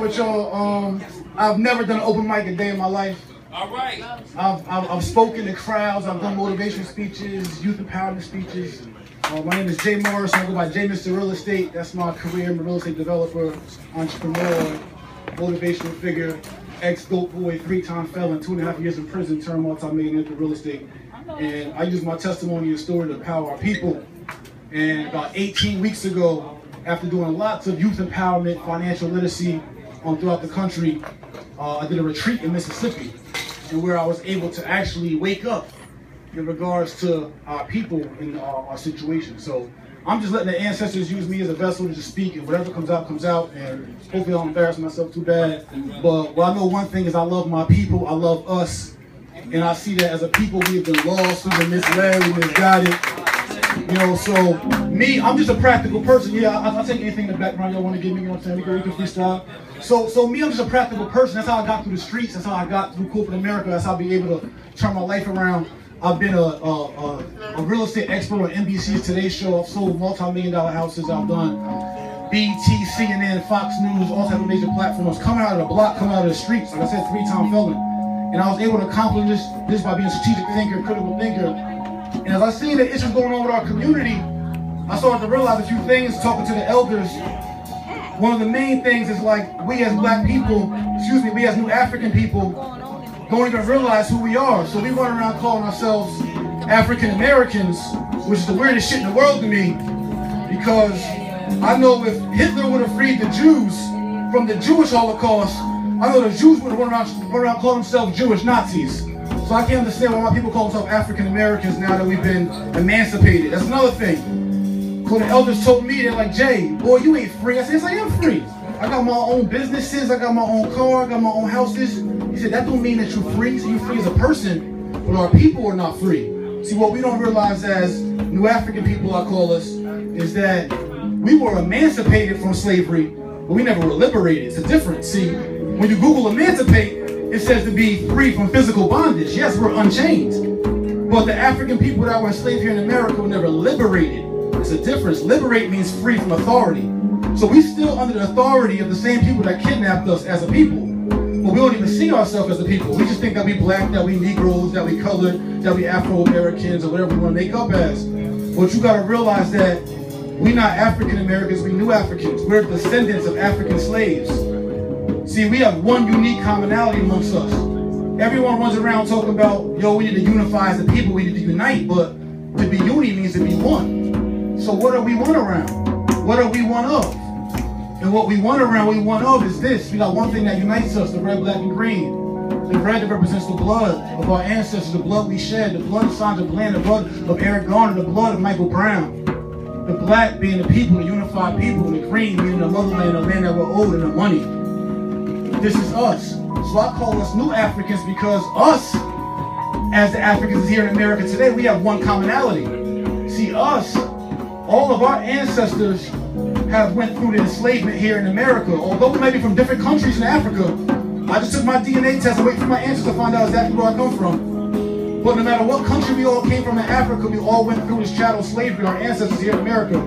with y'all. I've never done an open mic a day in my life. All right. I've spoken to crowds. I've done motivational speeches, youth empowerment speeches. My name is Jay Morrison. I go by Jay Mr. Real Estate. That's my career. I'm a real estate developer, entrepreneur, motivational figure, ex-dope boy, 3-time felon, 2.5 years in prison, turned multi-millionaire into real estate. And I use my testimony and story to empower our people. And about 18 weeks ago, after doing lots of youth empowerment, financial literacy throughout the country, I did a retreat in Mississippi, and where I was able to actually wake up in regards to our people and our situation. So I'm just letting the ancestors use me as a vessel to just speak, and whatever comes out, and hopefully I don't embarrass myself too bad. But I know one thing is I love my people, I love us, and I see that as a people we have been lost, we've been misled, we've been misguided. You know, so me, I'm just a practical person. Yeah, I'll take anything in the background y'all want to give me, you know what I'm saying? We can freestyle. So me, I'm just a practical person. That's how I got through the streets. That's how I got through corporate America. That's how I'll be able to turn my life around. I've been a real estate expert on NBC's Today Show. I've sold multi-million-dollar houses. I've done BET, CNN, Fox News, all types of major platforms. Coming out of the block, coming out of the streets. Like I said, 3-time felon. And I was able to accomplish this by being a strategic thinker, critical thinker. And as I see the issues going on with our community, I started to realize a few things talking to the elders. One of the main things is like we as black people, we as new African people, don't even realize who we are. So we run around calling ourselves African Americans, which is the weirdest shit in the world to me, because I know if Hitler would have freed the Jews from the Jewish Holocaust, I know the Jews would have run around calling themselves Jewish Nazis. So I can't understand why my people call themselves African Americans now that we've been emancipated. That's another thing. So the elders told me, they're like, Jay, boy, you ain't free. I said, yes, I am free. I got my own businesses, I got my own car, I got my own houses. He said, that don't mean that you're free. So you're free as a person, but our people are not free. See, what we don't realize as new African people, I call us, is that we were emancipated from slavery, but we never were liberated. It's a difference. See, when you Google emancipate, it says to be free from physical bondage. Yes, we're unchained. But the African people that were enslaved here in America were never liberated. It's a difference. Liberate means free from authority. So we're still under the authority of the same people that kidnapped us as a people. But we don't even see ourselves as a people. We just think that we black, that we Negroes, that we colored, that we Afro-Americans, or whatever we want to make up as. But you got to realize that we're not African Americans, we're new Africans. We're descendants of African slaves. See, we have one unique commonality amongst us. Everyone runs around talking about, yo, we need to unify as a people, we need to unite, but to be uni means to be one. So what are we one around? What are we one of? And what we want around, what we want of is this. We got one thing that unites us, the red, black, and green. The red that represents the blood of our ancestors, the blood we shed, the blood of Sandra Bland, the blood of Eric Garner, the blood of Michael Brown. The black being the people, the unified people, and the green being the motherland, the land that we're owed, and the money. This is us. So I call us new Africans because us, as the Africans here in America today, we have one commonality. See, us, all of our ancestors have went through the enslavement here in America. Although we might be from different countries in Africa, I just took my DNA test and wait for my answers to find out exactly where I come from. But no matter what country we all came from in Africa, we all went through this chattel slavery, our ancestors here in America,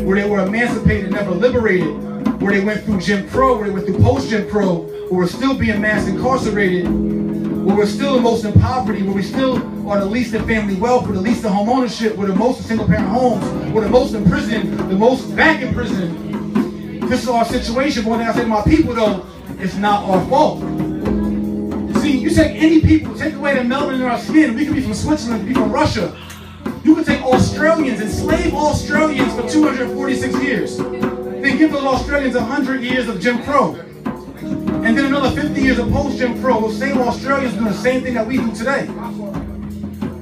where they were emancipated, never liberated, where they went through Jim Crow, where they went through post-Jim Crow, where we're still being mass incarcerated, where we're still the most in poverty, where we still are the least in family wealth, we're the least in home ownership, we're the most in single parent homes, we're the most in prison, the most back in prison. This is our situation, but when I say to my people though, it's not our fault. See, you take any people, take away the melanin in our skin, we could be from Switzerland, we could be from Russia. You could take Australians, enslave Australians for 246 years. Then give those Australians 100 years of Jim Crow. And then another 50 years of post-Jim Crow. Those same Australians doing the same thing that we do today.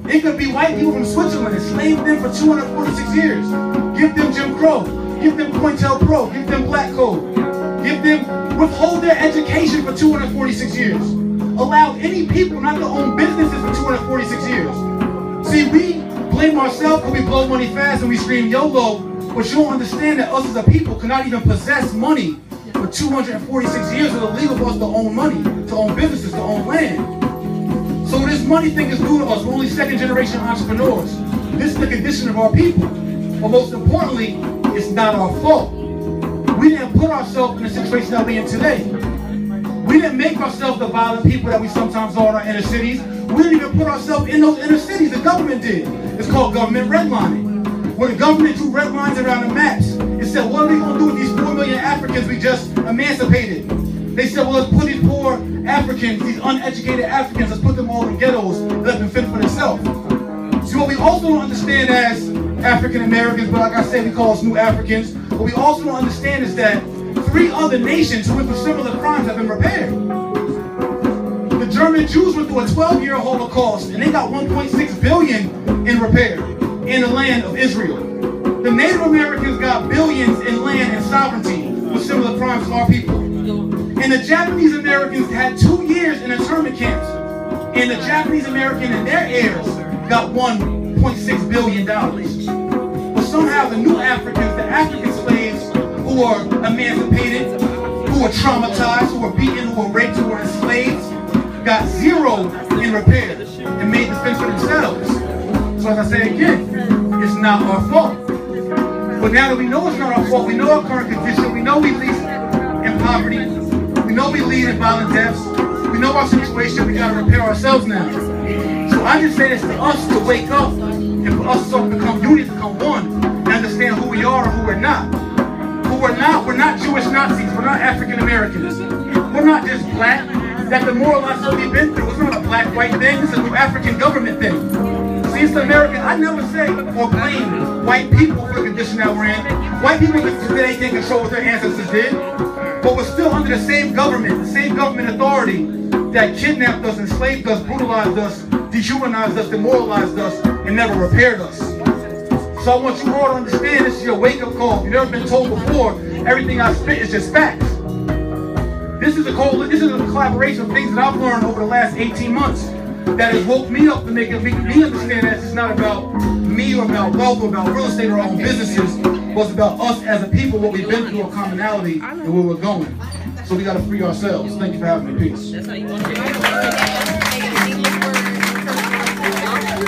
It could be white people from Switzerland, enslave them for 246 years. Give them Jim Crow. Give them COINTELPRO. Give them Black Code. Give them, withhold their education for 246 years. Allow any people not to own businesses for 246 years. See, we blame ourselves because we blow money fast and we scream YOLO, but you don't understand that us as a people cannot even possess money for 246 years with illegal for us to own money, to own businesses, to own land. So this money thing is new to us. We're only second-generation entrepreneurs. This is the condition of our people. But most importantly, it's not our fault. We didn't put ourselves in the situation that we're in today. We didn't make ourselves the violent people that we sometimes are in our inner cities. We didn't even put ourselves in those inner cities. The government did. It's called government redlining. Where the government drew red lines around the maps. It said, what are we going to do with these 4 million Africans we just emancipated? They said, well, let's put these poor Africans, these uneducated Africans, let's put them all in ghettos and let them fend for themselves. See, what we also don't understand as African Americans, but like I said, we call us New Africans, what we also don't understand is that 3 other nations who went through similar crimes have been repaired. The German Jews went through a 12-year Holocaust, and they got 1.6 billion in repair in the land of Israel. The Native Americans got billions in land and sovereignty with similar crimes to our people. And the Japanese Americans had 2 years in internment camps. And the Japanese American and their heirs got $1.6 billion. But somehow the new Africans, the African slaves who were emancipated, who were traumatized, who were beaten, who were raped, who were enslaved, got 0 in repair and made defense for themselves. So as I say again, it's not our fault. But now that we know it's not our fault, we know our current condition, we know we lead in poverty, we know we lead in violent deaths, we know our situation, we gotta repair ourselves now. So I just say this to us to wake up and for us to become unity, to become one, and understand who we are and who we're not. Who we're not Jewish Nazis, we're not African Americans. We're not just black. That demoralized what we've been through. It's not a black-white thing, it's a new African government thing. See, it's the American, I never say or blame white people for the condition that we're in. White people today can't control what their ancestors did, but we're still under the same government authority that kidnapped us, enslaved us, brutalized us, dehumanized us, demoralized us, and never repaired us. So I want you all to understand this is your wake-up call. If you've never been told before, everything I spit is just facts. This is a collaboration of things that I've learned over the last 18 months that has woke me up to make me understand that it's not about me or about wealth or about real estate or our own businesses, but it's about us as a people, what we've been through, a commonality, and where we're going. So we got to free ourselves. Thank you for having me. Peace.